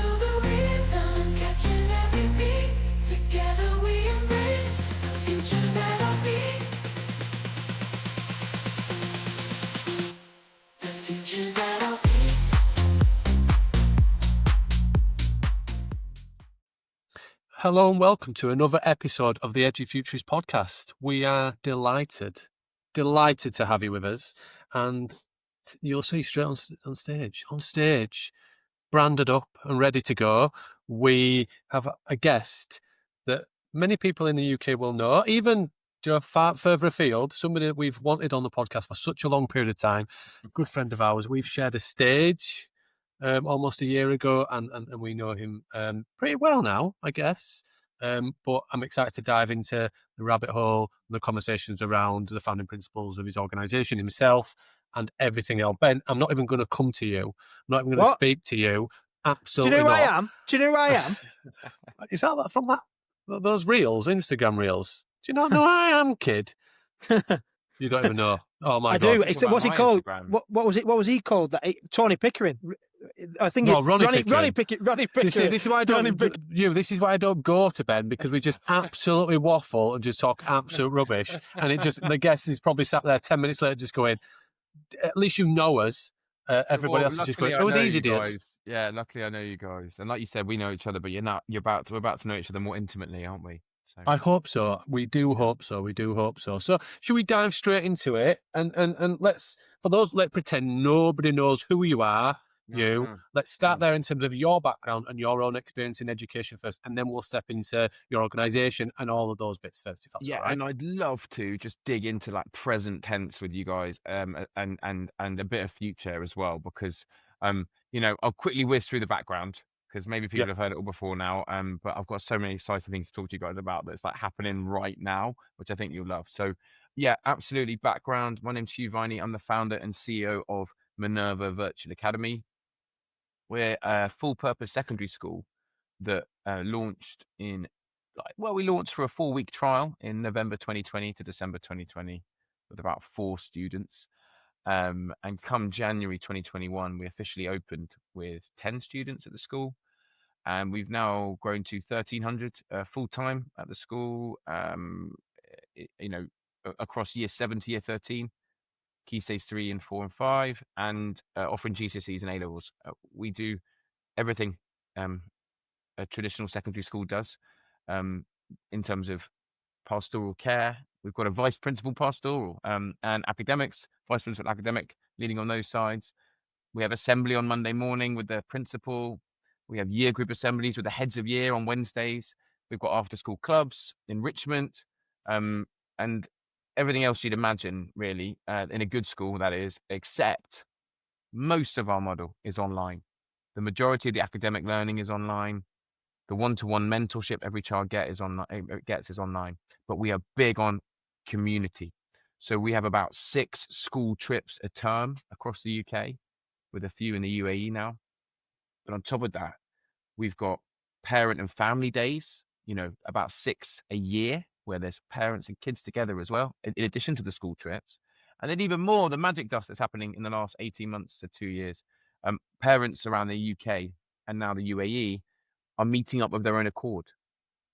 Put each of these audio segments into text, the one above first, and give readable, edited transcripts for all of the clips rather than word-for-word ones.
the rhythm, catching every beat. Together we embrace the futures at our feet. The futures at our feet. Hello and welcome to another episode of the Edufuturists podcast. We are delighted to have you with us, and you'll see straight on stage, branded up and ready to go. We have a guest that many people in the UK will know, even far further afield, somebody that we've wanted on the podcast for such a long period of time, a good friend of ours. We've shared a stage almost a year ago, and we know him pretty well now, I guess. But I'm excited to dive into the rabbit hole and the conversations around the founding principles of his organisation, himself, and everything else. Ben, I'm not even going to come to you. I'm not even going to speak to you. Absolutely Do you know not. who I am? Do you know who I am? Is that from those reels, Instagram reels? Do you not know who I am, kid? You don't even know. Oh my I God. do. What's he called? What was it? What was he called? Tony Pickering. I think Ronnie Pickering. Ronnie Pickering. This is why I don't. This is why I don't go to Ben, because we just absolutely waffle and just talk absolute rubbish, and the guest is probably sat there 10 minutes later just going, "At least you know us." Everybody else is just going, "Oh, these idiots." Yeah, luckily I know you guys, and like you said, we know each other, but we're about to know each other more intimately, aren't we? So. I hope so. We do hope so. So should we dive straight into it? And let's pretend nobody knows who you are. Let's start there in terms of your background and your own experience in education first, and then we'll step into your organisation and all of those bits first, if that's all right. And I'd love to just dig into like present tense with you guys, and a bit of future as well, because I'll quickly whiz through the background, because maybe people have heard it all before now, but I've got so many exciting things to talk to you guys about that's like happening right now, which I think you'll love. So yeah, absolutely. Background: my name's Hugh Viney. I'm the founder and CEO of Minerva Virtual Academy. We're a full-purpose secondary school that launched we launched for a 4-week trial in November 2020 to December 2020 with about 4 students. And come January 2021, we officially opened with 10 students at the school. And we've now grown to 1,300 full-time at the school, across year 7 to year 13. Key Stage 3 and 4 and 5, and offering GCSEs and A-levels. We do everything a traditional secondary school does in terms of pastoral care. We've got a vice principal pastoral and academics, vice principal academic leading on those sides. We have assembly on Monday morning with the principal. We have year group assemblies with the heads of year on Wednesdays. We've got after school clubs, enrichment, and everything else you'd imagine, really, in a good school, that is, except most of our model is online. The majority of the academic learning is online. The one-to-one mentorship every child gets is online. But we are big on community. So we have about 6 school trips a term across the UK, with a few in the UAE now. But on top of that, we've got parent and family days, about 6 a year, where there's parents and kids together as well, in addition to the school trips. And then even more, the magic dust that's happening in the last 18 months to 2 years. Parents around the UK and now the UAE are meeting up of their own accord.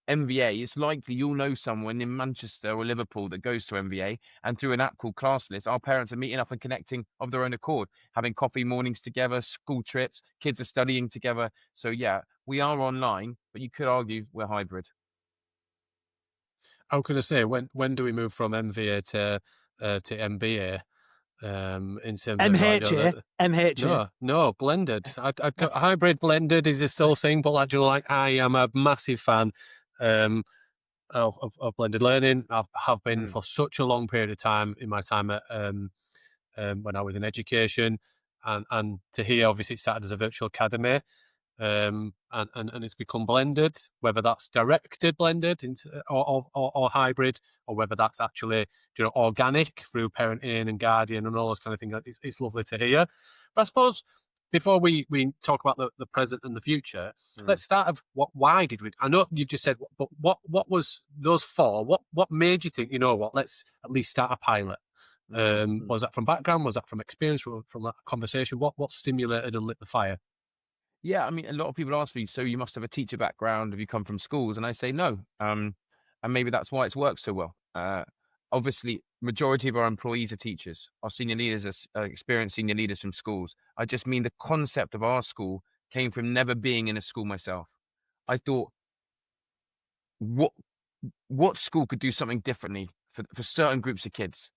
MVA, it's likely you'll know someone in Manchester or Liverpool that goes to MVA, and through an app called ClassList, our parents are meeting up and connecting of their own accord, having coffee mornings together, school trips, kids are studying together. So yeah, we are online, but you could argue we're hybrid. How could I say, when do we move from MVA to MBA? In terms MHA, of MHA. No, blended. Hybrid blended is a still thing, but I am a massive fan of blended learning. I have been for such a long period of time in my time at when I was in education, and to hear, obviously it started as a virtual academy. And it's become blended, whether that's directed blended into or hybrid, or whether that's actually organic through parenting and guardian and all those kind of things. It's lovely to hear. But I suppose before we talk about the present and the future, let's start with why did we? I know you've just said, but what was those for? What made you think, let's at least start a pilot? Was that from background? Was that from experience? From that conversation? What stimulated and lit the fire? Yeah, I mean, a lot of people ask me, so you must have a teacher background. Have you come from schools? And I say no. And maybe that's why it's worked so well. Obviously, majority of our employees are teachers. Our senior leaders are experienced senior leaders from schools. I just mean the concept of our school came from never being in a school myself. I thought, what school could do something differently for certain groups of kids,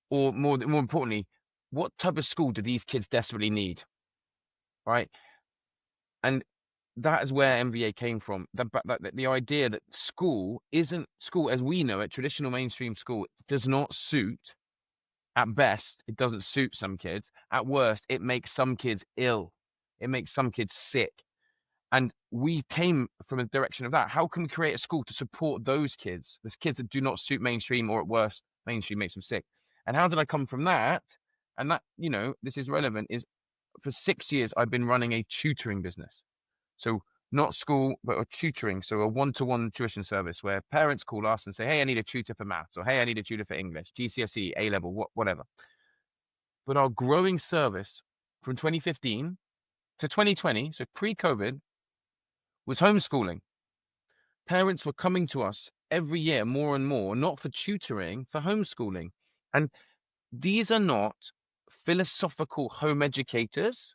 or more importantly, what type of school do these kids desperately need, right? And that is where MVA came from. The idea that school isn't school as we know it, traditional mainstream school does not suit. At best, it doesn't suit some kids. At worst, it makes some kids ill. It makes some kids sick. And we came from a direction of that. How can we create a school to support those kids that do not suit mainstream, or at worst, mainstream makes them sick? And how did I come from that? And that, this is relevant, is for 6 years, I've been running a tutoring business. So not school, but a tutoring. So a one-to-one tuition service where parents call us and say, hey, I need a tutor for maths, or hey, I need a tutor for English, GCSE, A level, whatever. But our growing service from 2015 to 2020, so pre-COVID, was homeschooling. Parents were coming to us every year more and more, not for tutoring, for homeschooling. And these are not philosophical home educators.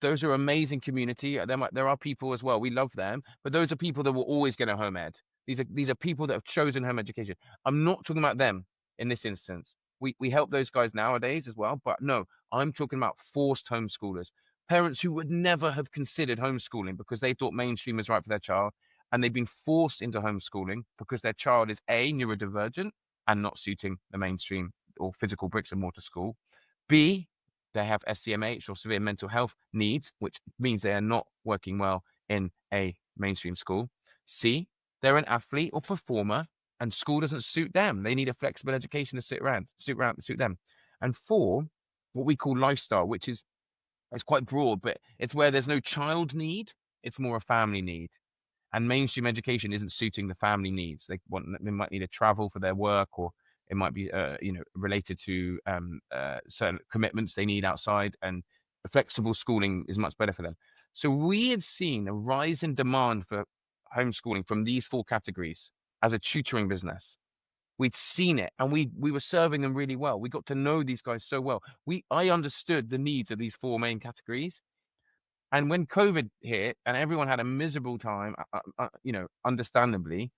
Those are amazing community. There are people as well. We love them, but those are people that will always get a home ed. These are people that have chosen home education. I'm not talking about them in this instance. We help those guys nowadays as well, but no, I'm talking about forced homeschoolers, parents who would never have considered homeschooling because they thought mainstream was right for their child, and they've been forced into homeschooling because their child is A, neurodivergent and not suiting the mainstream or physical bricks and mortar school. B, they have SCMH or severe mental health needs, which means they are not working well in a mainstream school. C, they're an athlete or performer and school doesn't suit them. They need a flexible education to suit them. And 4, what we call lifestyle, which is, it's quite broad, but it's where there's no child need, it's more a family need. And mainstream education isn't suiting the family needs. They might need to travel for their work, or it might be related to certain commitments they need outside, and flexible schooling is much better for them. So we had seen a rise in demand for homeschooling from these 4 categories as a tutoring business. We'd seen it, and we were serving them really well. We got to know these guys so well. I understood the needs of these 4 main categories. And when COVID hit and everyone had a miserable time, understandably,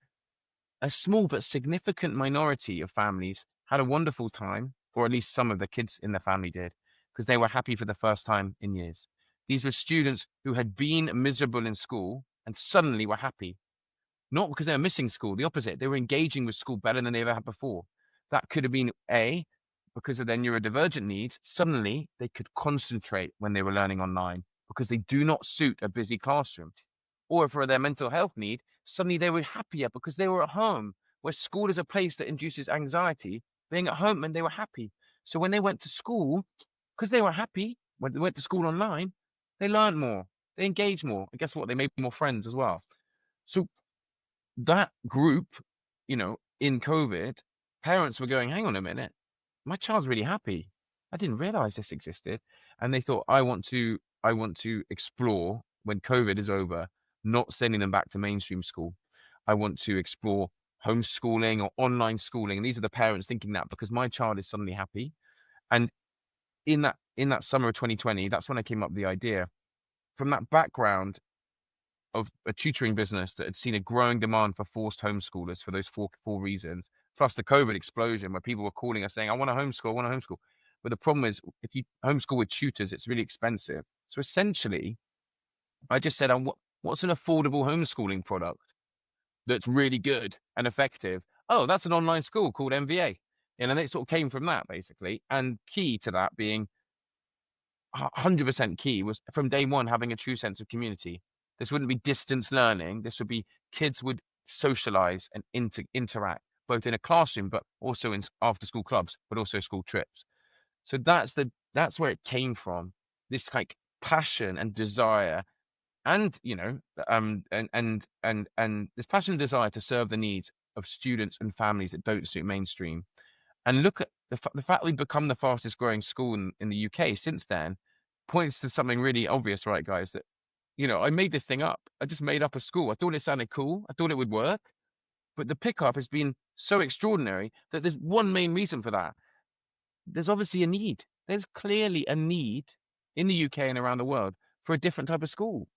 a small but significant minority of families had a wonderful time, or at least some of the kids in the family did, because they were happy for the first time in years. These were students who had been miserable in school and suddenly were happy. Not because they were missing school, the opposite. They were engaging with school better than they ever had before. That could have been A, because of their neurodivergent needs, suddenly they could concentrate when they were learning online because they do not suit a busy classroom. Or for their mental health need, suddenly they were happier because they were at home, where school is a place that induces anxiety. Being at home meant they were happy. So when they went to school, because they were happy, when they went to school online, they learned more, they engaged more. And guess what? They made more friends as well. So that group, in COVID, parents were going, hang on a minute, my child's really happy. I didn't realize this existed. And they thought, I want to explore, when COVID is over, not sending them back to mainstream school. I want to explore homeschooling or online schooling. And these are the parents thinking that, because my child is suddenly happy. And in that summer of 2020, that's when I came up with the idea. From that background of a tutoring business that had seen a growing demand for forced homeschoolers for those four reasons, plus the COVID explosion where people were calling us saying, I want to homeschool. But the problem is, if you homeschool with tutors, it's really expensive. So essentially, I just said, what's an affordable homeschooling product that's really good and effective? Oh, that's an online school called MVA. And it sort of came from that, basically. And key to that being 100% key was, from day one, having a true sense of community. This wouldn't be distance learning. This would be, kids would socialize and interact, both in a classroom, but also in after school clubs, but also school trips. So that's where it came from. This like passion and desire, and and this passion and desire to serve the needs of students and families that don't suit mainstream. And look at the fact we've become the fastest growing school in the UK since then, points to something really obvious, right, guys? That I made this thing up. I just made up a school. I thought it sounded cool. I thought it would work. But the pickup has been so extraordinary that there's one main reason for that. There's obviously a need. There's clearly a need in the UK and around the world for a different type of school.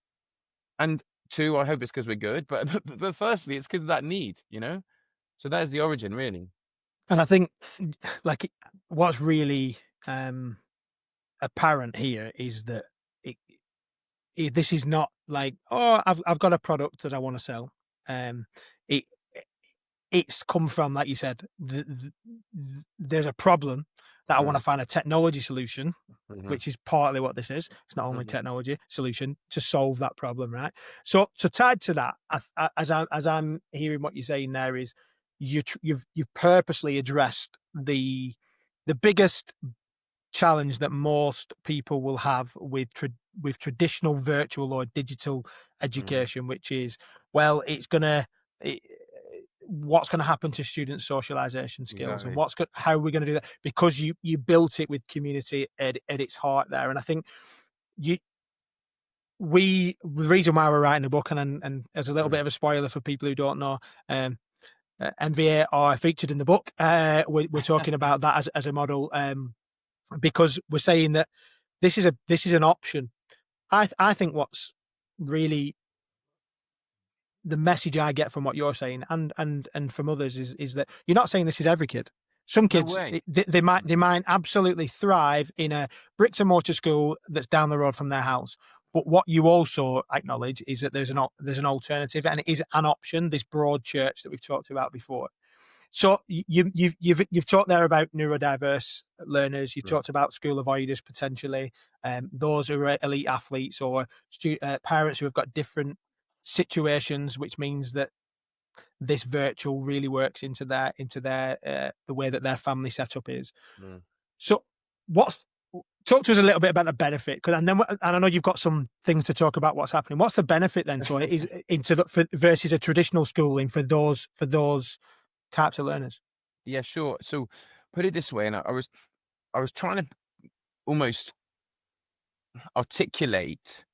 And two, I hope it's because we're good. But firstly, it's because of that need, So that is the origin, really. And I think, like, what's really apparent here is that this is not like, oh, I've got a product that I want to sell. It it's come from, like you said, there's a problem that I want to find a technology solution, which is partly what this is. It's not only technology solution to solve that problem, right? So tied to that, as I'm hearing what you're saying there, is you've purposely addressed the biggest challenge that most people will have with traditional virtual or digital education, which is, well, what's going to happen to students' socialization skills, and how are we going to do that, because you built it with community at its heart there. And I think the reason why we're writing a book, and as a little bit of a spoiler for people who don't know, MVA are featured in the book. We're talking about that as a model, because we're saying that this is an option. I think what's really the message I get from what you're saying, and from others, is that you're not saying this is every kid. Some kids, they might absolutely thrive in a bricks and mortar school that's down the road from their house. But what you also acknowledge is that there's an alternative, and it is an option. This broad church that we've talked about before. So you've talked there about neurodiverse learners. You've talked about school avoiders potentially, those who are elite athletes, or parents who have got different situations, which means that this virtual really works into their the way that their family setup is. So talk to us a little bit about the benefit, and I know you've got some things to talk about what's happening. What's the benefit then? So it is versus a traditional schooling for those types of learners. Yeah, sure. So put it this way, and I was trying to almost articulate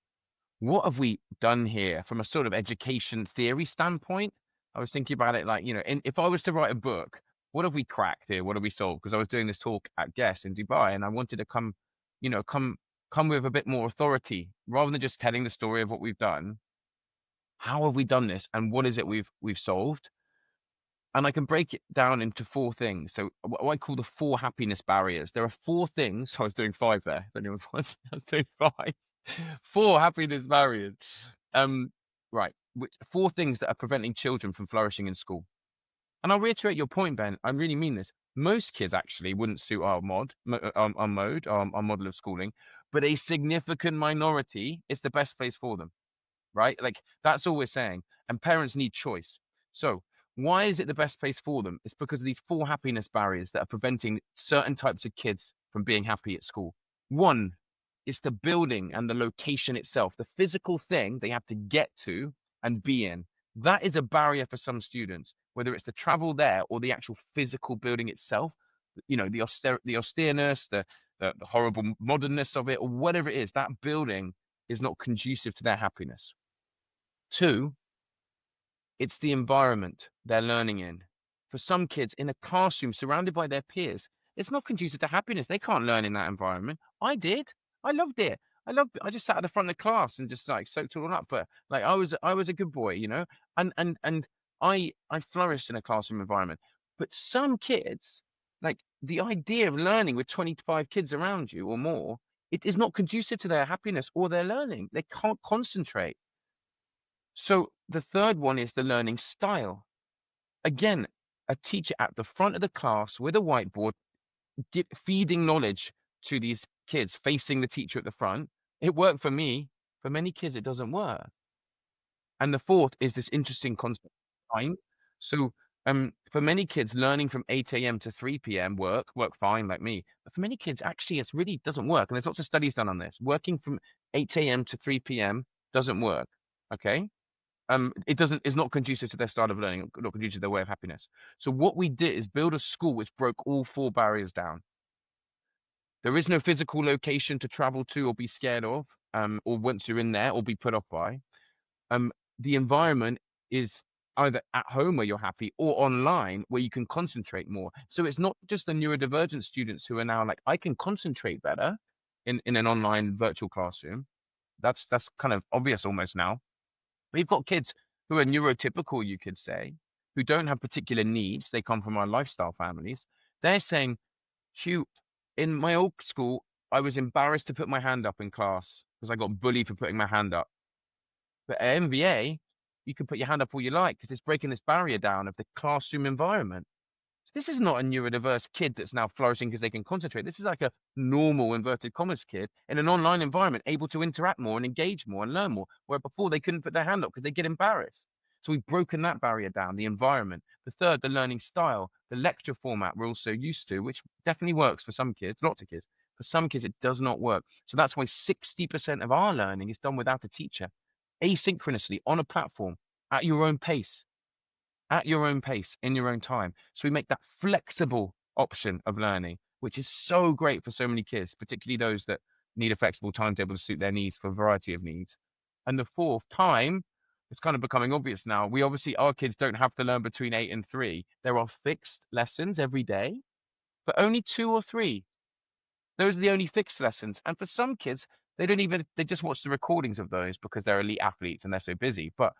what have we done here from a sort of education theory standpoint. I was thinking about it like, and if I was to write a book, what have we cracked here? What have we solved? Because I was doing this talk at Guess in Dubai, and I wanted to come with a bit more authority rather than just telling the story of what we've done. How have we done this, and what is it we've solved? And I can break it down into 4 things. So what I call the 4 happiness barriers. There are 4 things. I was doing 5 there. If anyone wants, I was doing 5. 4 happiness barriers. Right. 4 things that are preventing children from flourishing in school. And I'll reiterate your point, Ben. I really mean this. Most kids actually wouldn't suit our model of schooling, but a significant minority is the best place for them, right? Like, that's all we're saying. And parents need choice. So why is it the best place for them? It's because of these 4 happiness barriers that are preventing certain types of kids from being happy at school. 1 is the building and the location itself, the physical thing they have to get to and be in. That is a barrier for some students, whether it's the travel there or the actual physical building itself, the austereness, the horrible modernness of it, or whatever it is. That building is not conducive to their happiness. 2, it's the environment they're learning in. For some kids in a classroom surrounded by their peers, it's not conducive to happiness. They can't learn in that environment. I did. I loved it. I just sat at the front of the class and just like soaked it all up. But like I was a good boy, and I flourished in a classroom environment. But some kids, like the idea of learning with 25 kids around you or more, it is not conducive to their happiness or their learning. They can't concentrate. So the third one is the learning style. Again, a teacher at the front of the class with a whiteboard, feeding knowledge to these kids, facing the teacher at the front. It worked for me. For many kids, it doesn't work. And the fourth is this interesting concept of time. So for many kids, learning from 8 a.m. to 3 p.m. work fine, like me. But for many kids, actually, it really doesn't work. And there's lots of studies done on this. Working from 8 a.m. to 3 p.m. doesn't work. Okay. It's not conducive to their style of learning, not conducive to their way of happiness. So what we did is build a school which broke all 4 barriers down. There is no physical location to travel to or be scared of. or once you're in there, or be put off by. The environment is either at home where you're happy or online where you can concentrate more. So it's not just the neurodivergent students who are now like, I can concentrate better in an online virtual classroom. That's kind of obvious almost now. We've got kids who are neurotypical, you could say, who don't have particular needs. They come from our lifestyle families. They're saying, Hugh, in my old school, I was embarrassed to put my hand up in class because I got bullied for putting my hand up. But at MVA, you can put your hand up all you like because it's breaking this barrier down of the classroom environment. So this is not a neurodiverse kid that's now flourishing because they can concentrate. This is like a normal, inverted commas, kid in an online environment, able to interact more and engage more and learn more, where before they couldn't put their hand up because they get embarrassed. So we've broken that barrier down, the environment. The third, the learning style, the lecture format we're also used to, which definitely works for some kids, lots of kids. For some kids, it does not work. So that's why 60% of our learning is done without a teacher, asynchronously on a platform at your own pace, in your own time. So we make that flexible option of learning, which is so great for so many kids, particularly those that need a flexible timetable to suit their needs for a variety of needs. And the fourth, time, it's kind of becoming obvious now. Our kids don't have to learn between 8 and 3. There are fixed lessons every day, but only 2 or 3. Those are the only fixed lessons. And for some kids, they just watch the recordings of those because they're elite athletes and they're so busy. But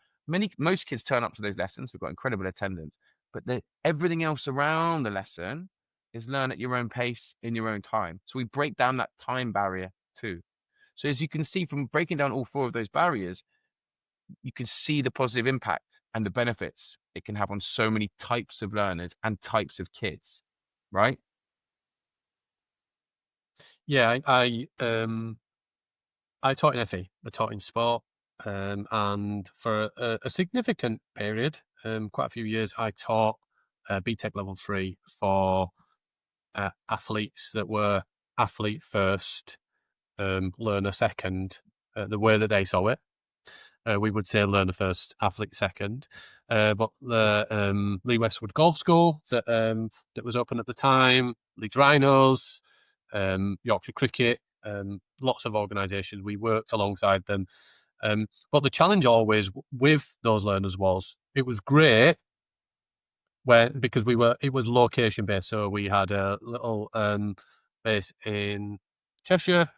most kids turn up to those lessons. We've got incredible attendance, but everything else around the lesson is learn at your own pace in your own time. So we break down that time barrier too. So as you can see from breaking down all 4 of those barriers, you can see the positive impact and the benefits it can have on so many types of learners and types of kids, right? Yeah, I taught in FE, I taught in sport, and for a significant period, quite a few years, I taught BTEC level 3 for athletes that were athlete first, learner second, the way that they saw it. We would say learner first, athlete second. But the Lee Westwood Golf School that was open at the time, Leeds Rhinos, Yorkshire Cricket, lots of organisations. We worked alongside them. But the challenge always with those learners was it was great because it was location based. So we had a little base in Cheshire,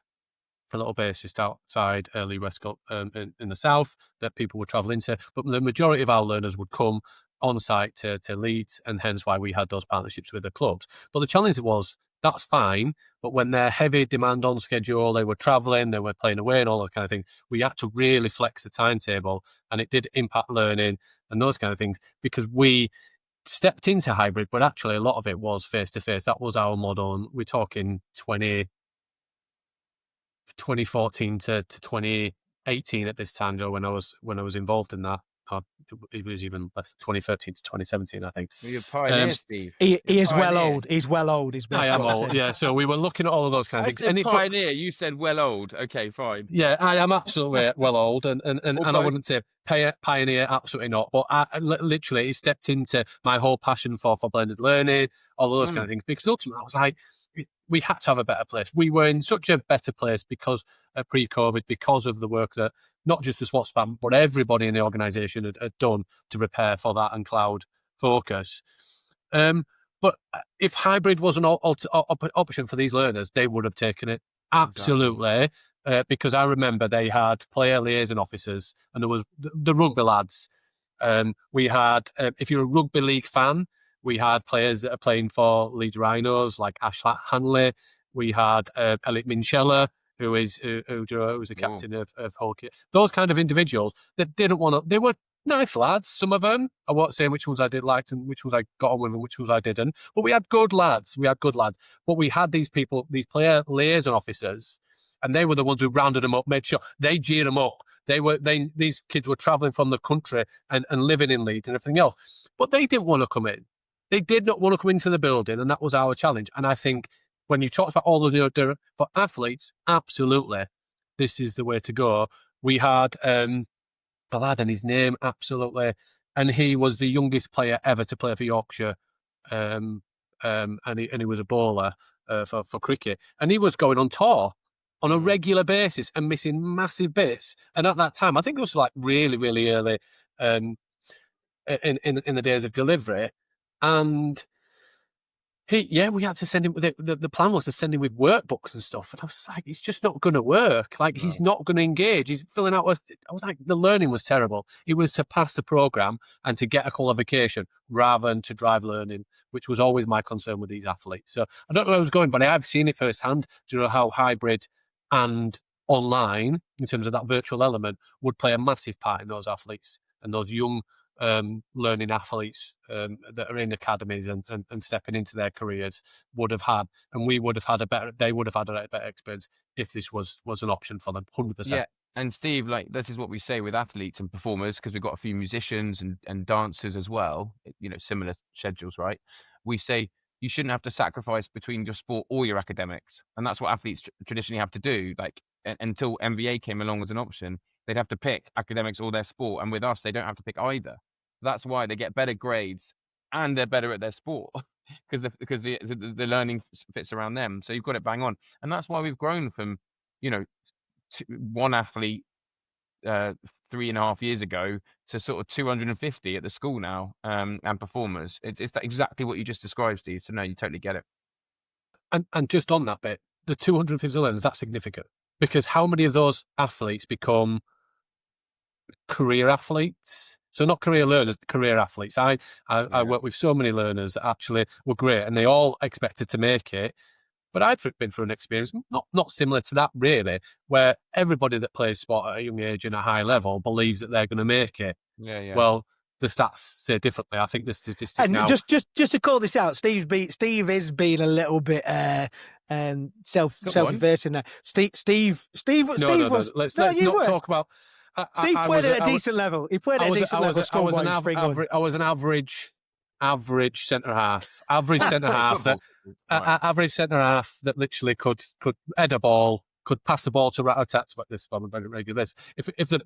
a little base just outside Lee Westcott in the south that people would travel into. But the majority of our learners would come on site to Leeds, and hence why we had those partnerships with the clubs. But the challenge was that's fine, but when they're heavy demand on schedule, they were travelling, they were playing away and all those kind of things, we had to really flex the timetable, and it did impact learning and those kind of things because we stepped into hybrid, but actually a lot of it was face-to-face. That was our model, and we're talking 2014 to 2018 at this time, Joe, when I was involved in that. It was even less, 2013 to 2017, I think. Well, you're a pioneer, Steve. He is Pioneer. well old. He's well old. I am old, yeah. So we were looking at all of those kind of I things. said pioneer. You said well old. Okay, fine. Yeah, I am absolutely well old, and I wouldn't say pioneer, absolutely not. But I literally stepped into my whole passion for blended learning, all of those kind of things, because ultimately I was like, we had to have a better place. We were in such a better place because pre-COVID, because of the work that not just the sports department, but everybody in the organisation had done to prepare for that and cloud focus. But if hybrid was an option for these learners, they would have taken it. Absolutely. Exactly. Because I remember they had player liaison officers, and there was the rugby lads. We had, if you're a rugby league fan, we had players that are playing for Leeds Rhinos, like Ash Hanley. We had Elliot Minchella, who was the captain of Hull. Those kind of individuals that didn't want to. They were nice lads, some of them. I won't say which ones I did like and which ones I got on with and which ones I didn't. But we had good lads. But we had these people, these player liaison officers, and they were the ones who rounded them up, made sure they geared them up. These kids were travelling from the country and living in Leeds and everything else. But they didn't want to come in. They did not want to come into the building, and that was our challenge. And I think when you talk about all of the for athletes, absolutely, this is the way to go. We had a lad and his name, absolutely, and he was the youngest player ever to play for Yorkshire, and he was a bowler for cricket, and he was going on tour. on a regular basis and missing massive bits. And at that time, I think it was like really, really early in the days of delivery. And we had to send him. The plan was to send him with workbooks and stuff, and I was like, it's just not going to work. Like, he's not going to engage. He's filling out. I was like, the learning was terrible. It was to pass the program and to get a qualification rather than to drive learning, which was always my concern with these athletes. So I don't know where I was going, but I have seen it firsthand. Do you know how hybrid and online, in terms of that virtual element, would play a massive part in those athletes and those young learning athletes that are in academies and stepping into their careers would have had, and they would have had a better experience if this was an option for them, 100%. Yeah, and Steve, like, this is what we say with athletes and performers, because we've got a few musicians and dancers as well, similar schedules, right? We say you shouldn't have to sacrifice between your sport or your academics, and that's what athletes traditionally have to do. Like, until MVA came along as an option, they'd have to pick academics or their sport, and with us, they don't have to pick either. That's why they get better grades and they're better at their sport because the learning fits around them. So you've got it bang on, and that's why we've grown from one athlete 3.5 years ago to sort of 250 at the school now, and performers. It's exactly what you just described, Steve. So no, you totally get it. And just on that bit, the 250 learners, that's significant, because how many of those athletes become career athletes? So not career learners, but career athletes. I work with so many learners that actually were great, and they all expected to make it. But I'd been through an experience not similar to that, really, where everybody that plays sport at a young age and a high level believes that they're going to make it. Yeah. Well, the stats say differently. I think the statistics And now... just to call this out, Steve is being a little bit self-effacing there. Steve No. Let's not talk about... Steve played at a decent level. He played at a decent level. I was an average centre half. Average centre half that literally could head a ball, could pass a ball to right attack. This I'm very regular. If the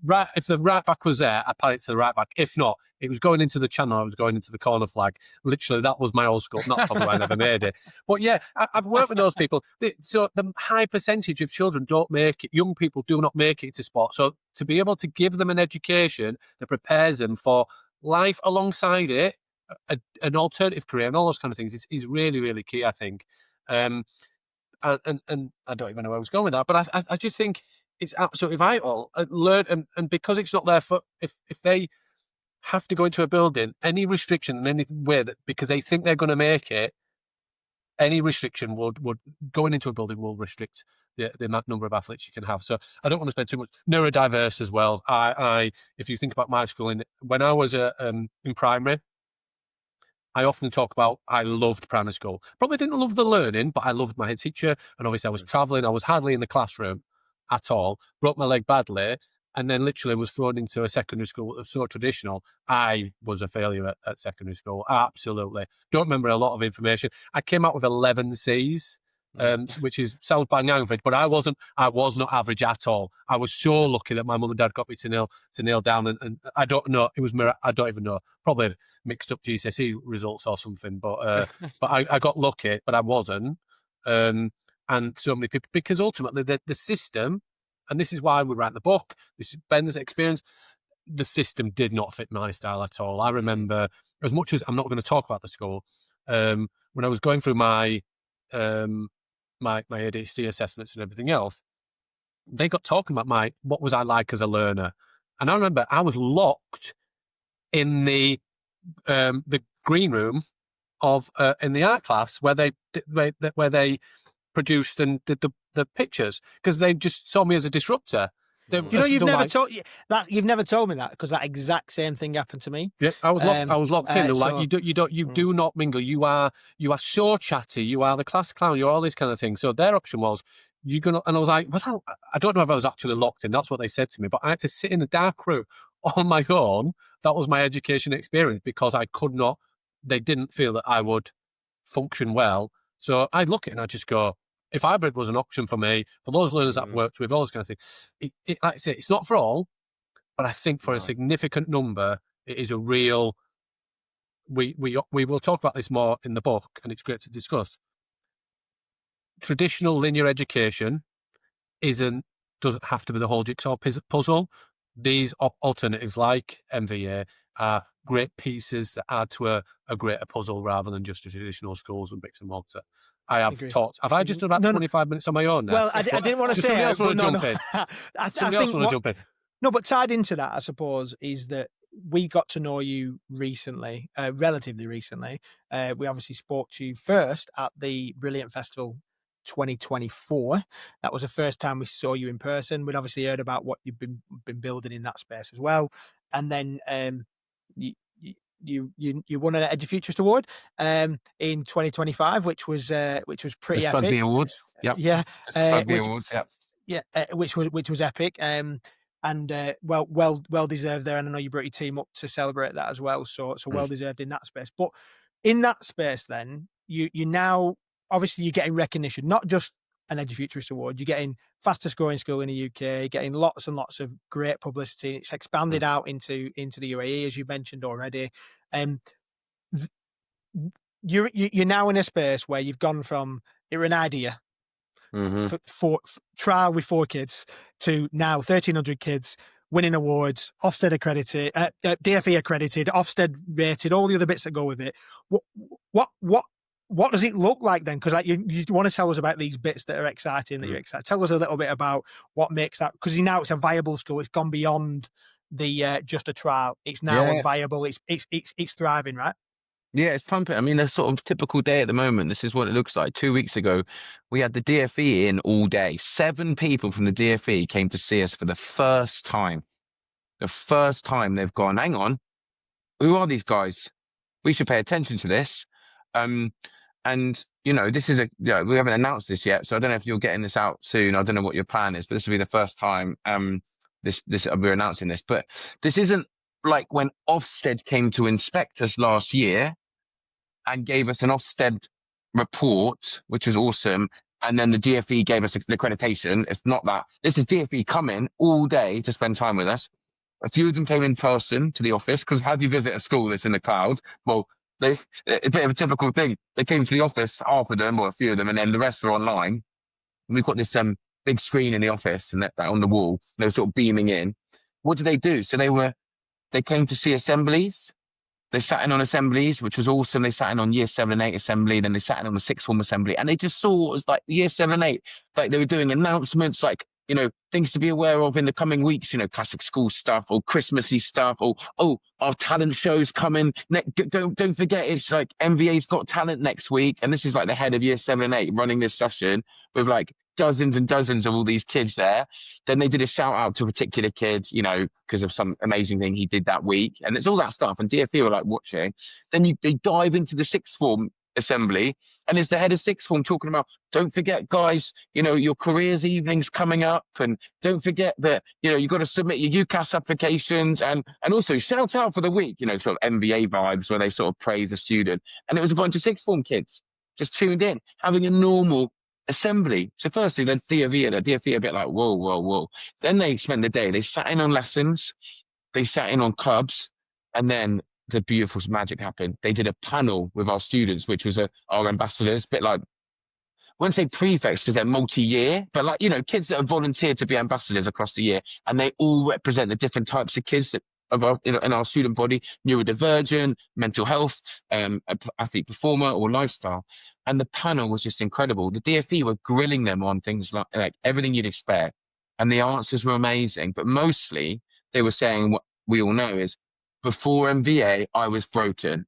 right back was there, I passed it to the right back. If not, it was going into the channel. I was going into the corner flag. Literally, that was my old school. Not probably why I never made it. But yeah, I've worked with those people. So the high percentage of children don't make it. Young people do not make it to sport. So to be able to give them an education that prepares them for life alongside it, an alternative career and all those kind of things is really, really key, I think. And I don't even know where I was going with that, but I just think it's absolutely vital. Learn, and because it's not there for, if they have to go into a building, any restriction in any way that because they think they're going to make it, any restriction would going into a building will restrict the number of athletes you can have. So I don't want to spend too much. Neurodiverse as well. If you think about my schooling, when I was in primary, I often talk about I loved primary school. Probably didn't love the learning, but I loved my head teacher. And obviously I was travelling. I was hardly in the classroom at all. Broke my leg badly. And then literally was thrown into a secondary school that was so traditional. I was a failure at secondary school. Absolutely. Don't remember a lot of information. I came out with 11 C's, which sounds bang average, but I was not average at all. I was so lucky that my mum and dad got me to nail down, and I don't know. It was I don't even know. Probably mixed up GCSE results or something, but I got lucky, but I wasn't. And so many people, because ultimately the system, and this is why we write the book. This is Ben's experience. The system did not fit my style at all. I remember, as much as I'm not going to talk about the school, when I was going through my ADHD assessments and everything else, they got talking about what was I like as a learner, and I remember I was locked in the green room of in the art class where they produced and did the pictures, because they just saw me as a disruptor. You've never told me that, because that exact same thing happened to me. Yeah, I was locked in. Like, you do not mingle. You are so chatty. You are the class clown. You're all these kind of things. So their option was and I was like, well, I don't know if I was actually locked in. That's what they said to me. But I had to sit in the dark room on my own. That was my education experience, because I could not. They didn't feel that I would function well. So I look at it and I just go, if hybrid was an option for me, for those learners that I've worked with, all those kind of things, like I say, it's not for all, but I think for a significant number, it is a real. We will talk about this more in the book, and it's great to discuss. Traditional linear education doesn't have to be the whole jigsaw puzzle. These alternatives like MVA are great pieces that add to a greater puzzle rather than just a traditional schools and bricks and mortar. I have Agree. talked. Have I just done about No, no. 25 minutes on my own now? Well, I didn't want to Does say somebody it, else but want to no, jump no. in? I Somebody else think want to jump in? No, but tied into that, I suppose, is that we got to know you recently, relatively recently. We obviously spoke to you first at the Brilliant Festival 2024. That was the first time we saw you in person. We'd obviously heard about what you've been building in that space as well, and then you won an Edufuturist Award in 2025, which was pretty It's Bugby epic. Awards. Yep. Yeah, It's Bugby which Awards. Yep. yeah, which was epic. And well deserved there. And I know you brought your team up to celebrate that as well. So well deserved in that space. But in that space, then you now obviously you're getting recognition, not just an Edufuturist Award. You're getting fastest growing school in the UK, getting lots and lots of great publicity. It's expanded out into the UAE, as you mentioned already. You're now in a space where you've gone from you're an idea. For trial with 4 kids to now 1,300 kids winning awards, Ofsted accredited, DFE accredited, Ofsted rated, all the other bits that go with it. What does it look like then? Because you want to tell us about these bits that are exciting, that you're excited. Tell us a little bit about what makes that, because now it's a viable school. It's gone beyond the just a trial. It's now a viable. It's thriving, right? Yeah, it's pumping. I mean, a sort of typical day at the moment. This is what it looks like. 2 weeks ago, we had the DFE in all day. 7 people from the DFE came to see us for the first time. The first time they've gone, hang on, who are these guys? We should pay attention to this. And this is we haven't announced this yet, so I don't know if you're getting this out soon. I don't know what your plan is, but this will be the first time we're announcing this. But this isn't like when Ofsted came to inspect us last year and gave us an Ofsted report, which was awesome. And then the DFE gave us an accreditation. It's not that. This is DFE coming all day to spend time with us. A few of them came in person to the office, because how do you visit a school that's in the cloud? Well, a bit of a typical thing. They came to the office, half of them, or a few of them, and then the rest were online. And we've got this big screen in the office and that on the wall. They were sort of beaming in. What did they do? So they came to see assemblies. They sat in on assemblies, which was awesome. They sat in on year 7 and 8 assembly. Then they sat in on the 6th form assembly, and they just saw what was like year 7 and 8. Like they were doing announcements, like, things to be aware of in the coming weeks, classic school stuff or Christmassy stuff, or, our talent show's coming. Don't forget, it's like MVA's Got Talent next week. And this is like the head of year 7 and 8 running this session with like dozens and dozens of all these kids there. Then they did a shout out to a particular kid, because of some amazing thing he did that week. And it's all that stuff. And DFE were like watching. Then they dive into the 6th form assembly, and it's the head of 6th form talking about, don't forget, guys, your careers evening's coming up, and don't forget that, you've got to submit your UCAS applications, and also shout out for the week, sort of MVA vibes where they sort of praise a student. And it was a bunch of 6th form kids just tuned in, having a normal assembly. So firstly, the DFE a bit like, whoa. Then they spent the day, they sat in on lessons, they sat in on clubs, and then the beautiful magic happened. They did a panel with our students, which was our ambassadors, a bit like, I wouldn't say prefects because they're multi-year, but like, kids that have volunteered to be ambassadors across the year, and they all represent the different types of kids in our student body: neurodivergent, mental health, athlete performer, or lifestyle. And the panel was just incredible. The DFE were grilling them on things like everything you'd expect, and the answers were amazing. But mostly they were saying what we all know is, before MVA, I was broken.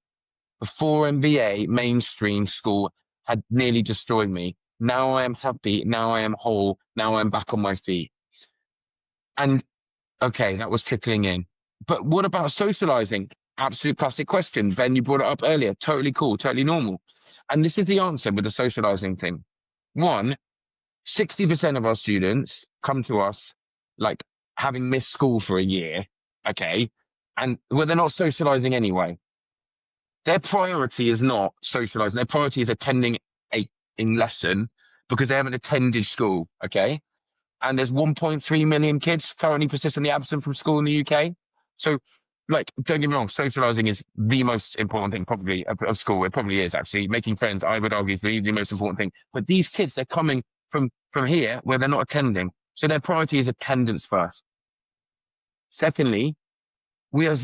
Before MVA, mainstream school had nearly destroyed me. Now I am happy. Now I am whole. Now I'm back on my feet. And okay, that was trickling in. But what about socializing? Absolute classic question. Ben, you brought it up earlier. Totally cool, totally normal. And this is the answer with the socializing thing. 60% of our students come to us like having missed school for a year. Okay. And they're not socializing anyway. Their priority is not socializing. Their priority is attending in lesson because they haven't attended school. Okay. And there's 1.3 million kids currently persistently absent from school in the UK. So, like, don't get me wrong, socializing is the most important thing probably of school. It probably is, actually. Making friends, I would argue, is the most important thing. But these kids, they're coming from here where they're not attending. So their priority is attendance first. Secondly, we're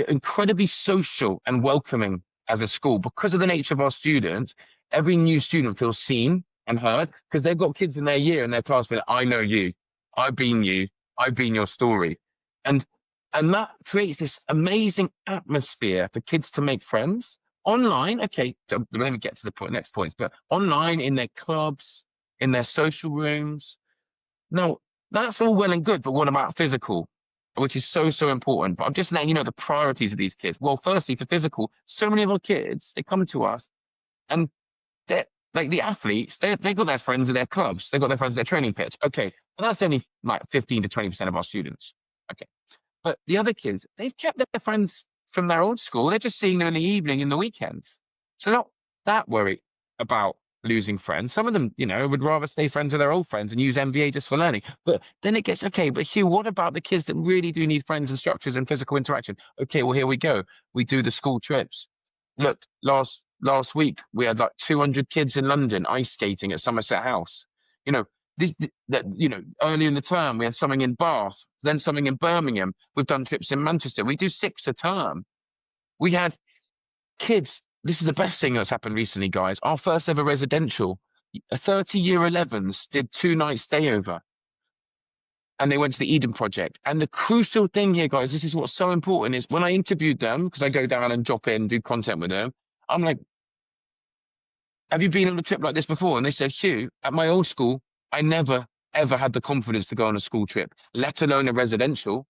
incredibly social and welcoming as a school because of the nature of our students. Every new student feels seen and heard because they've got kids in their year in their class being, I know you, I've been your story. And that creates this amazing atmosphere for kids to make friends online. Okay, so let me get to the next point, but online, in their clubs, in their social rooms. Now, that's all well and good, but what about physical? Which is so important. But I'm just letting you know the priorities of these kids. Well, firstly, for physical, so many of our kids, they come to us and they're like the athletes, they got their friends at their clubs. They've got their friends at their training pitch. Okay, well, that's only like 15 to 20% of our students. Okay. But the other kids, they've kept their friends from their old school. They're just seeing them in the evening, in the weekends. So not that worried about losing friends. Some of them, would rather stay friends with their old friends and use MVA just for learning. But then it gets, okay, but Hugh, what about the kids that really do need friends and structures and physical interaction? Okay, well, here we go. We do the school trips. Look, last week, we had like 200 kids in London ice skating at Somerset House. Early in the term, we had something in Bath, then something in Birmingham. We've done trips in Manchester. We do 6 a term. We had kids. This is the best thing that's happened recently, guys. Our first ever residential, 30 year 11s did 2 nights stay over. And they went to the Eden Project. And the crucial thing here, guys, this is what's so important, is when I interviewed them, because I go down and drop in, do content with them, I'm like, have you been on a trip like this before? And they said, Hugh, at my old school, I never, ever had the confidence to go on a school trip, let alone a residential.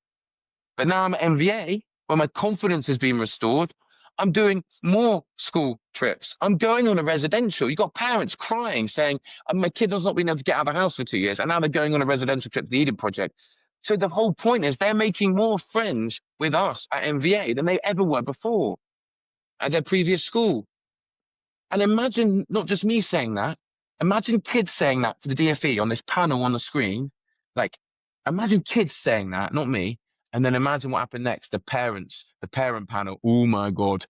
But now I'm at MVA, where my confidence has been restored. I'm doing more school trips. I'm going on a residential. You've got parents crying, saying, my kid has not been able to get out of the house for 2 years, and now they're going on a residential trip to the Eden Project. So the whole point is they're making more friends with us at MVA than they ever were before at their previous school. And imagine not just me saying that, imagine kids saying that to the DFE on this panel on the screen. Like, imagine kids saying that, not me. And then imagine what happened next. The parent panel. Oh my God.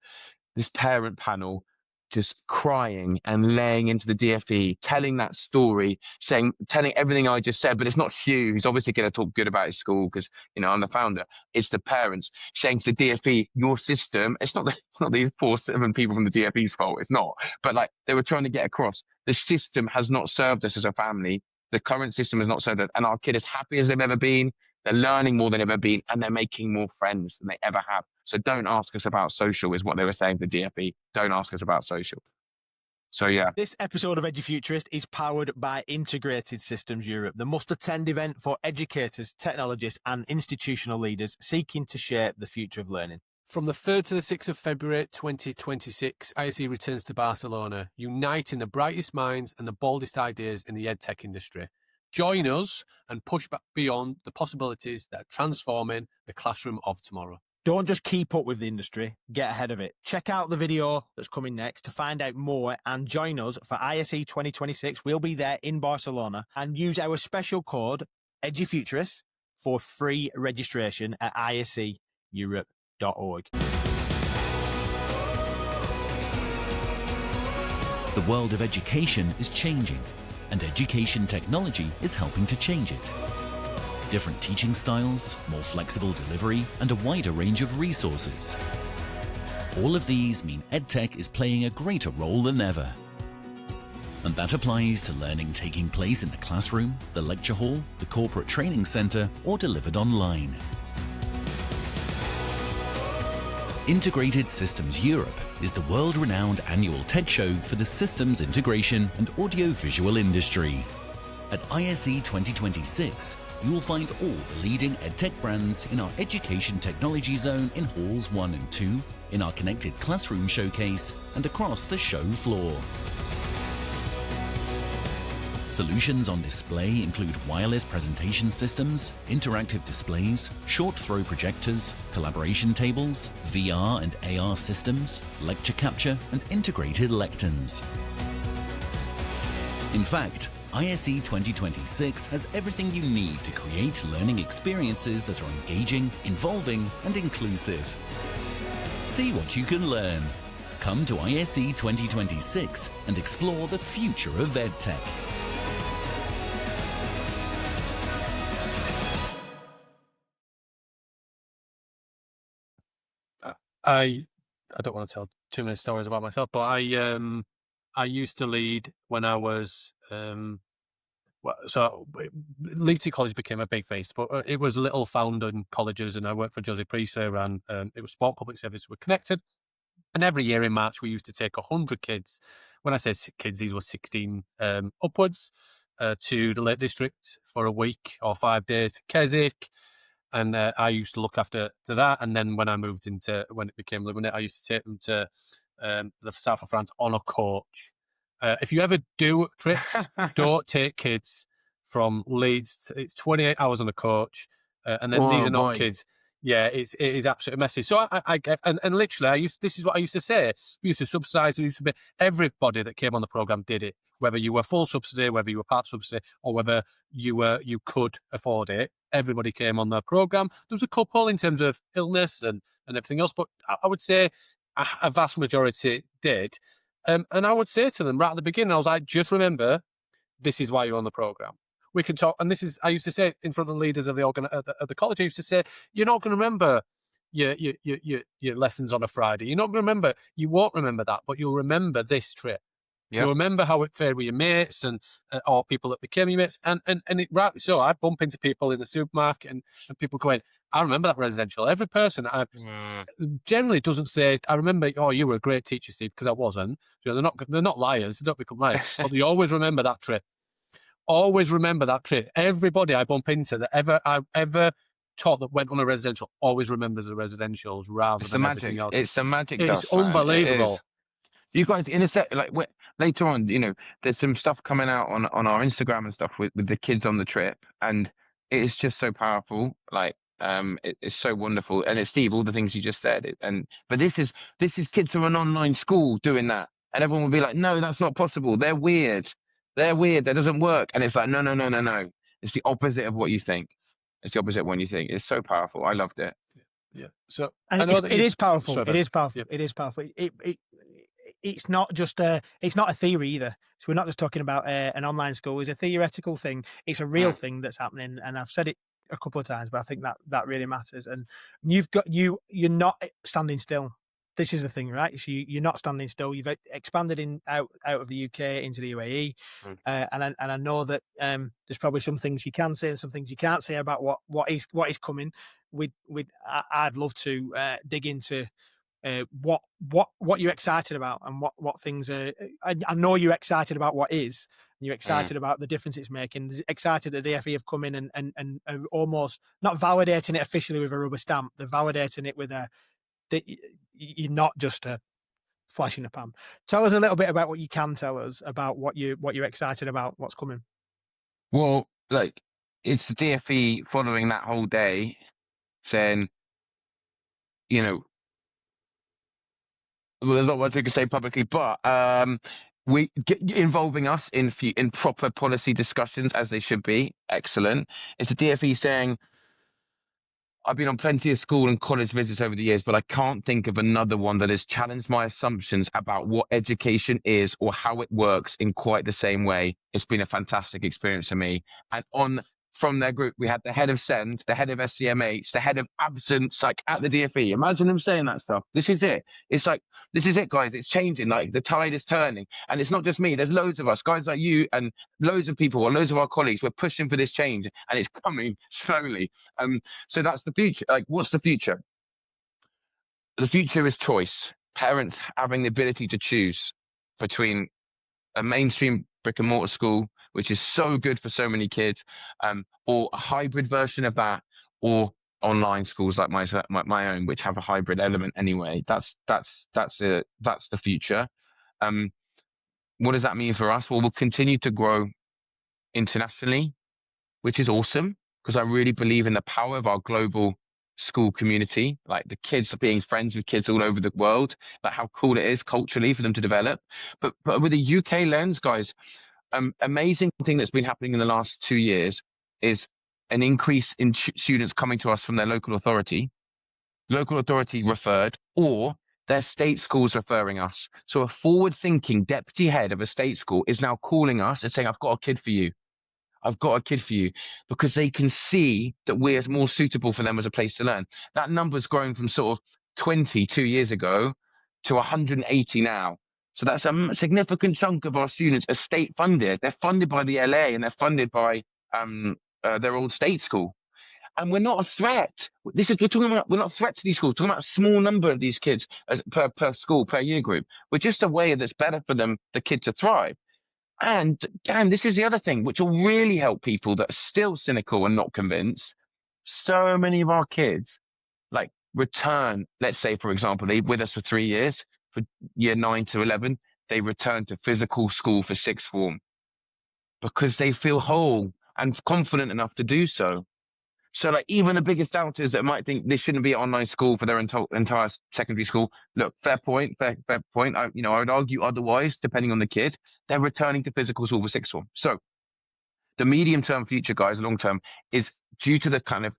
This parent panel just crying and laying into the DFE, telling that story, telling everything I just said, but it's not Hugh, who's obviously going to talk good about his school because, I'm the founder. It's the parents saying to the DFE, your system, it's not these 7 people from the DFE's fault. It's not. But like they were trying to get across, the system has not served us as a family. The current system has not served us. And our kid is happy as they've ever been. They're learning more than ever been, and they're making more friends than they ever have. So don't ask us about social, is what they were saying to DFE. Don't ask us about social. So yeah. This episode of Edufuturist is powered by Integrated Systems Europe, the must-attend event for educators, technologists, and institutional leaders seeking to shape the future of learning. From the 3rd to the 6th of February 2026, ISE returns to Barcelona, uniting the brightest minds and the boldest ideas in the edtech industry. Join us and push back beyond the possibilities that are transforming the classroom of tomorrow. Don't just keep up with the industry, get ahead of it. Check out the video that's coming next to find out more and join us for ISE 2026. We'll be there in Barcelona, and use our special code Edufuturists for free registration at iseeurope.org. The world of education is changing, and education technology is helping to change it. Different teaching styles, more flexible delivery, and a wider range of resources. All of these mean EdTech is playing a greater role than ever. And that applies to learning taking place in the classroom, the lecture hall, the corporate training center, or delivered online. Integrated Systems Europe is the world-renowned annual tech show for the systems integration and audio-visual industry. At ISE 2026, you will find all the leading EdTech brands in our Education Technology Zone in Halls 1 and 2, in our Connected Classroom Showcase, and across the show floor. Solutions on display include wireless presentation systems, interactive displays, short-throw projectors, collaboration tables, VR and AR systems, lecture capture, and integrated lecterns. In fact, ISE 2026 has everything you need to create learning experiences that are engaging, involving, and inclusive. See what you can learn. Come to ISE 2026 and explore the future of EdTech. I don't want to tell too many stories about myself, but I used to lead when I was Leeds College became a big face, but it was little founding colleges, and I worked for Jose Prisa, and it was Sport Public Service. We're connected, and every year in March we used to take 100 kids. When I say kids, these were 16 upwards to the Lake District for a week or 5 days to Keswick. And I used to look after that. And then when it became Luminate, I used to take them to the south of France on a coach. If you ever do trips, don't take kids from Leeds. It's 28 hours on a coach. And then these are not kids. Yeah, it is absolutely messy. So I get, and literally, this is what I used to say. We used to subsidise. Everybody that came on the programme did it, whether you were full subsidy, whether you were part subsidy, or whether you could afford it. Everybody came on the programme. There was a couple in terms of illness and everything else, but I would say a vast majority did. And I would say to them right at the beginning, I was like, just remember, this is why you're on the programme. We can talk, and I used to say in front of the leaders of the college, I used to say, you're not going to remember your lessons on a Friday. You're not going to remember, you won't remember that, but you'll remember this trip. Yep. You'll remember how it fared with your mates and or people that became your mates. And it rightly so. I bump into people in the supermarket and people going, I remember that residential. Every person generally doesn't say, I remember, oh, you were a great teacher, Steve, because I wasn't. You know, they're not liars. They don't become liars. But they always remember that trip. Always remember that trip. Everybody I bump into that I've ever taught that went on a residential always remembers the residentials rather than everything else. It's the magic. It's unbelievable. It is. You guys, in a sec, later on, you know, there's some stuff coming out on our Instagram and stuff with the kids on the trip, and it is just so powerful. It's so wonderful, and it's Steve, all the things you just said. But this is kids from an online school doing that, and everyone will be like, no, that's not possible. They're weird. That doesn't work. And it's like, no. It's the opposite of what you think. It's the opposite of what you think. It's so powerful. I loved it. Yeah. So it is powerful. Sorry, it is powerful. Yep. It is powerful. It's not just it's not a theory either. So we're not just talking about an online school. It's a theoretical thing. It's a real thing that's happening. And I've said it a couple of times, but I think that really matters. And you're not standing still. This is the thing, right? So you're not standing still. You've expanded out of the UK into the UAE, and I know that there's probably some things you can say and some things you can't say about what is coming. I'd love to dig into what you're excited about and what things are. I know you're excited about what is. And you're excited about the difference it's making. Excited that the DfE have come in and almost not validating it officially with a rubber stamp. They're validating it with that you're not just a flash in the pan. Tell us a little bit about what you can tell us about what you're excited about, what's coming. Well, it's the DfE following that whole day saying, you know, well, there's not much we can say publicly, but involving us in proper policy discussions as they should be. Excellent. It's the DfE saying, I've been on plenty of school and college visits over the years, but I can't think of another one that has challenged my assumptions about what education is or how it works in quite the same way. It's been a fantastic experience for me. And from their group, we had the head of SEND, the head of SCMH, the head of absence, at the DfE. Imagine them saying that stuff. This is it. It's this is it, guys. It's changing. The tide is turning. And it's not just me. There's loads of us, guys like you and loads of people, or loads of our colleagues. We're pushing for this change, and it's coming slowly. So that's the future. What's the future? The future is choice. Parents having the ability to choose between a mainstream brick and mortar school, which is so good for so many kids, or a hybrid version of that, or online schools like my own, which have a hybrid element anyway. That's the future. What does that mean for us? Well, we'll continue to grow internationally, which is awesome, because I really believe in the power of our global school community, the kids being friends with kids all over the world, how cool it is culturally for them to develop. But with a UK lens, guys, amazing thing that's been happening in the last 2 years is an increase in students coming to us from their local authority referred, or their state schools referring us. So a forward-thinking deputy head of a state school is now calling us and saying, I've got a kid for you, because they can see that we're more suitable for them as a place to learn. That number's growing from sort of 20 2 years ago to 180 now. So that's a significant chunk of our students are state funded. They're funded by the LA and they're funded by their old state school. And we're not a threat. We're not a threat to these schools. We're talking about a small number of these kids per school, per year group. We're just a way that's better for the kid to thrive. And this is the other thing, which will really help people that are still cynical and not convinced. So many of our kids, like, return, let's say, for example, they're with us for 3 years, for year 9 to 11, they return to physical school for sixth form because they feel whole and confident enough to do so. So, like, even the biggest doubters that might think this shouldn't be an online school for their entire secondary school, look, fair point. I would argue otherwise, depending on the kid. They're returning to physical school for sixth form. So the medium-term future, guys, long-term, is due to the kind of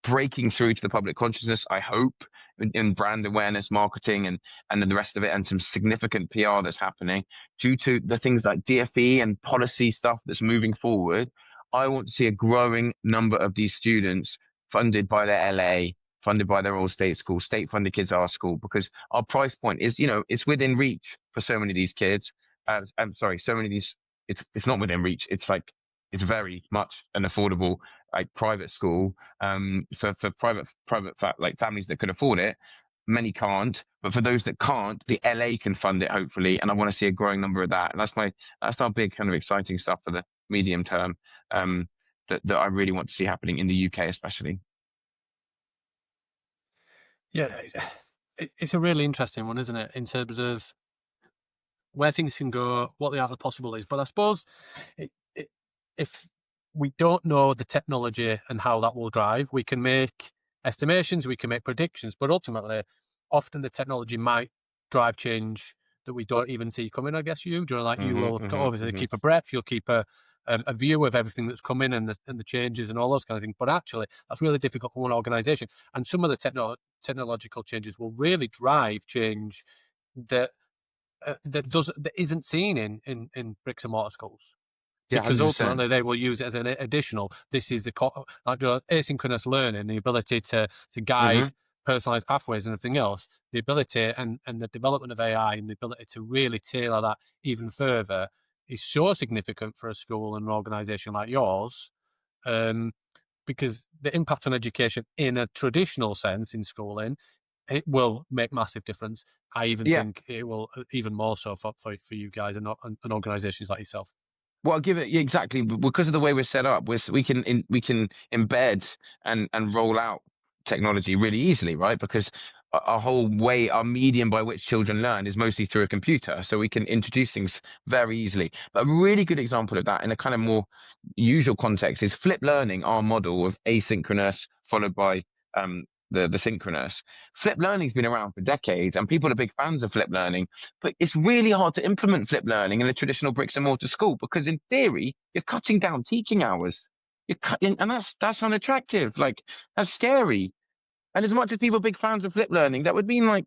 breaking through to the public consciousness, I hope, in brand awareness, marketing, and then the rest of it, and some significant PR that's happening due to the things like DFE and policy stuff that's moving forward. I want to see a growing number of these students funded by their LA, funded by their old state school, state-funded kids at our school, because our price point is, it's within reach for so many of these kids. So many of these, it's not within reach. It's like, it's very much an affordable, like, private school. So for private like families that could afford it, many can't. But for those that can't, the LA can fund it, hopefully. And I want to see a growing number of that. And that's our big kind of exciting stuff for the medium term, that I really want to see happening in the UK, especially. Yeah, it's a really interesting one, isn't it? In terms of where things can go, what the art of the possible is. But I suppose if we don't know the technology and how that will drive, we can make estimations, we can make predictions, but ultimately, often the technology might drive change that we don't even see coming, I guess. You will obviously keep a breath, you'll keep a view of everything that's coming and the changes and all those kind of things. But actually, that's really difficult for one organisation. And some of the technological changes will really drive change that isn't seen in bricks and mortar schools. Yeah, Because 100%. ultimately they will use it as an additional. This is the asynchronous learning, the ability to guide personalized pathways and everything else. The ability and the development of AI and the ability to really tailor that even further is so significant for a school and an organisation like yours, because the impact on education in a traditional sense in schooling, it will make massive difference. I even think it will even more so for you guys and organisations like yourself. Well, I'll give it exactly because of the way we're set up. We can embed and roll out technology really easily, right? Because our medium by which children learn is mostly through a computer, so we can introduce things very easily. But a really good example of that in a kind of more usual context is flipped learning, our model of asynchronous followed by the synchronous. Flipped learning's been around for decades, and people are big fans of flipped learning. But it's really hard to implement flipped learning in a traditional bricks and mortar school because, in theory, you're cutting down teaching hours. And that's unattractive. Like, that's scary. And as much as people are big fans of flipped learning, that would mean like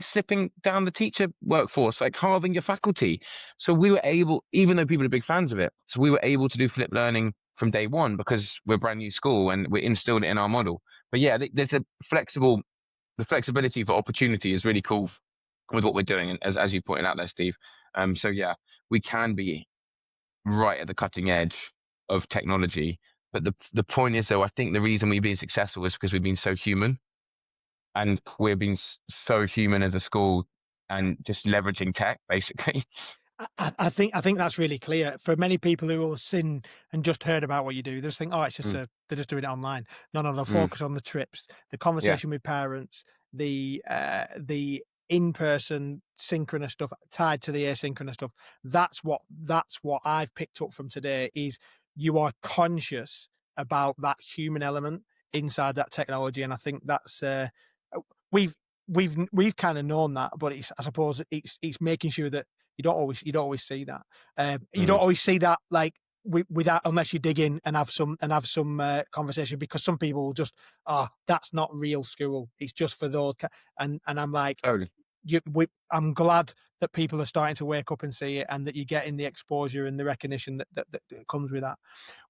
sipping down the teacher workforce, like halving your faculty. So we were able, even though people are big fans of it, so we were able to do flipped learning from day one because we're a brand new school and we instilled it in our model. But yeah, there's the flexibility for opportunity is really cool with what we're doing, and as you pointed out there, Steve. So yeah, we can be right at the cutting edge of technology. But the point is, though, I think the reason we've been successful is because we've been so human, and we've been so human as a school, and just leveraging tech, basically. I think that's really clear for many people who have seen and just heard about what you do. They just think, oh, it's just they're just doing it online. No, they'll focus on the trips, the conversation with parents, the in-person synchronous stuff tied to the asynchronous stuff. That's what I've picked up from today is you are conscious about that human element inside that technology, and I think that's we've kind of known that, but I suppose it's making sure that you don't always see that. You don't always see that like without unless you dig in and have some conversation, because some people will just that's not real school. It's just for those, and I'm like, I'm glad that people are starting to wake up and see it, and that you're getting the exposure and the recognition that comes with that.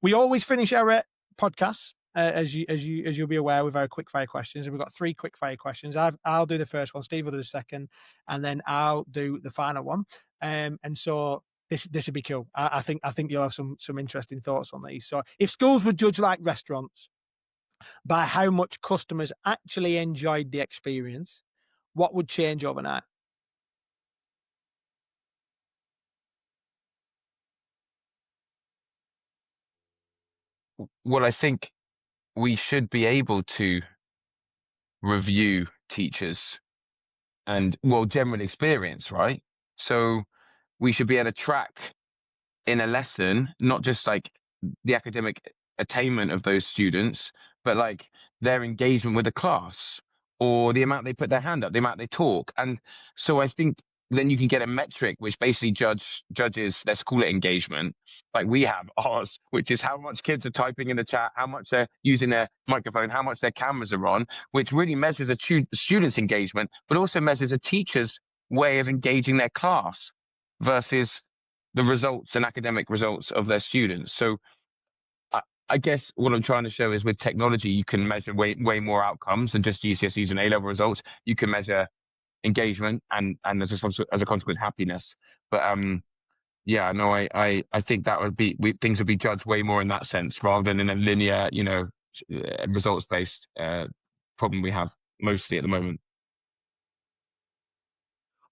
We always finish our podcasts as you'll be aware, with our quick fire questions, and we've got 3 quick fire questions. I'll do the first one, Steve will do the second, and then I'll do the final one. And so this would be cool. I think you'll have some interesting thoughts on these. So, if schools were judged like restaurants by how much customers actually enjoyed the experience, what would change overnight? Well, I think we should be able to review teachers and, well, general experience, right? So we should be able to track in a lesson, not just like the academic attainment of those students, but like their engagement with the class or the amount they put their hand up, the amount they talk. And so I think then you can get a metric which basically judges, let's call it engagement, like we have ours, which is how much kids are typing in the chat, how much they're using their microphone, how much their cameras are on, which really measures a student's engagement, but also measures a teacher's way of engaging their class versus the results and academic results of their students. So I guess what I'm trying to show is with technology, you can measure way more outcomes than just GCSEs and A-level results. You can measure engagement and as a consequence, happiness. But yeah, no, I think that would be, things would be judged way more in that sense rather than in a linear, results-based problem we have mostly at the moment.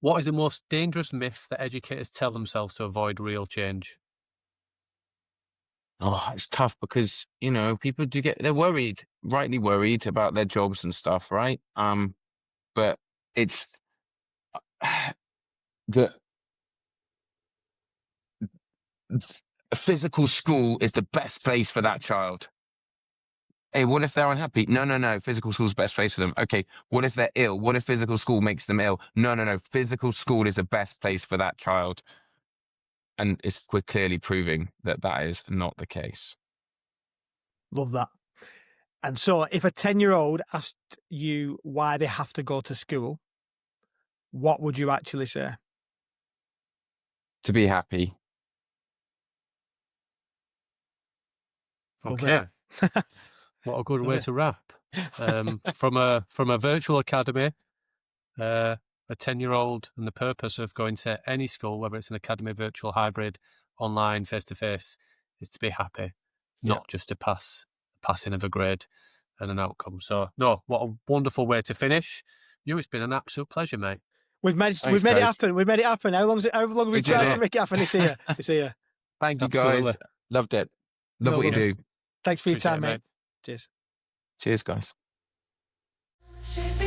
What is the most dangerous myth that educators tell themselves to avoid real change? Oh, it's tough because, people they're worried, rightly worried about their jobs and stuff, right? But it's the a physical school is the best place for that child. Hey, what if they're unhappy? No. Physical school's the best place for them. Okay, what if they're ill? What if physical school makes them ill? No. Physical school is the best place for that child. And we're clearly proving that is not the case. Love that. And so, if a 10-year-old asked you why they have to go to school, what would you actually say? To be happy. Okay. What a good way to wrap. From a virtual academy, a 10-year-old, and the purpose of going to any school, whether it's an academy, virtual, hybrid, online, face-to-face, is to be happy, not just to passing of a grade and an outcome. So, no, what a wonderful way to finish. It's been an absolute pleasure, mate. We've made it happen. We've made it happen. How long have we tried to make it happen? It's here. Thank you, Absolutely. guys. Loved it. Love what you do. Thanks for your Appreciate time, it, mate. mate. Cheers. Cheers, guys. Shaping